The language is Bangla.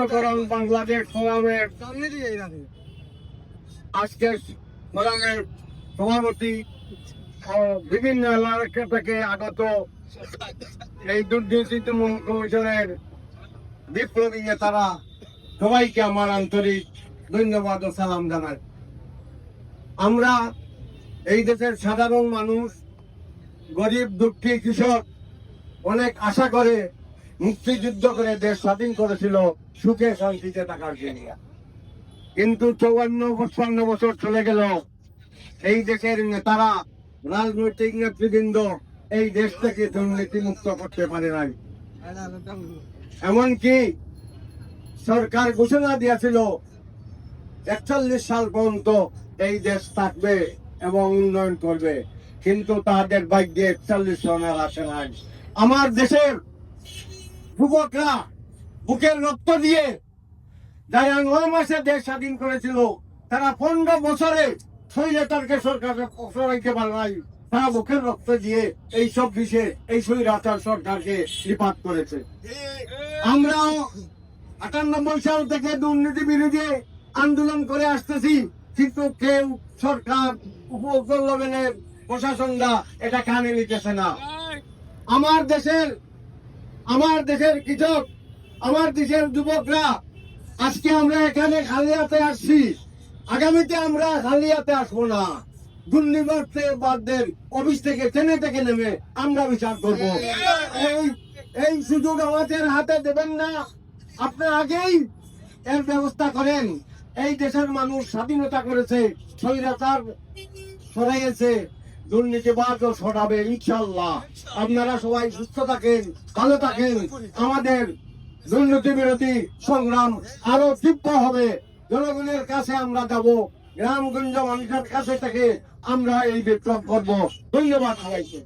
মুক্তকরণ বাংলাদেশ ফোরামের আজকের ফোরামের সভাপতি ও বিভিন্ন এলাকা থেকে আগত এই দুর্নীতি দমন কমিশনের বিপ্লবী নেতারা সবাইকে আমার আন্তরিক ধন্যবাদ ও সালাম জানাই। আমরা এই দেশের সাধারণ মানুষ, গরিব দুঃখী কৃষক অনেক আশা করে মুক্তিযুদ্ধ করে দেশ স্বাধীন করেছিল সুখে শান্তিতে থাকার জন্য, কিন্তু 54-55 বছর চলে গেল, এই দেশের নেতারা, রাজনৈতিক নেতৃবৃন্দ এই দেশ থেকে দুর্নীতি মুক্ত করতে পারে নাই। এমনকি সরকার ঘোষণা দিয়েছিল 41 সাল পর্যন্ত এই দেশ থাকবে এবং উন্নয়ন করবে, কিন্তু তাদের ভাগ্যে 41 সনের আসে নাই। আমার দেশের যুবকরা বুকের রক্ত দিয়ে যারা 9 মাসে দেশ স্বাধীন করেছিল, তারা 15 বছরে স্বৈরাচারকে সরকারের সরাইতে পারে নাই। তারা বুকের রক্ত দিয়ে এই সব বিষয়ে এই স্বৈরাচার সরকারকে নিপাত করেছে। আমরাও 98 সাল থেকে দুর্নীতি বিরোধী আন্দোলন করে আসতেছি, কিন্তু কেউ সরকার উপকূলের প্রশাসনরা এটা কানে নিতেছে না। আমার দেশের কৃষক, আমার দেশের যুবকরা আজকে আমরা এখানে খালি হাতে আসছি, আগামীতে আমরা খালি হাতে আসবো না। দুর্নীতিবাদদের অফিস থেকে ট্রেনে থেকে নেমে আমরা বিচার করব। এই সুযোগ আমাদের হাতে দেবেন না। আপনারা আগেই এর ব্যবস্থা করেন। এই দেশের মানুষ স্বাধীনতা করেছে, স্বৈরাচার সরাইয়েছে, দুর্নীতিবাদও সরাবে ইনশাআল্লাহ। আপনারা সবাই সুস্থ থাকেন, ভালো থাকেন। আমাদের দুর্নীতি বিরোধী সংগ্রাম আরো তীব্র হবে। জনগণের কাছে আমরা যাব, গ্রামগঞ্জ মানুষের কাছে থেকে আমরা এই বিপ্লব করব। ধন্যবাদ সবাইকে।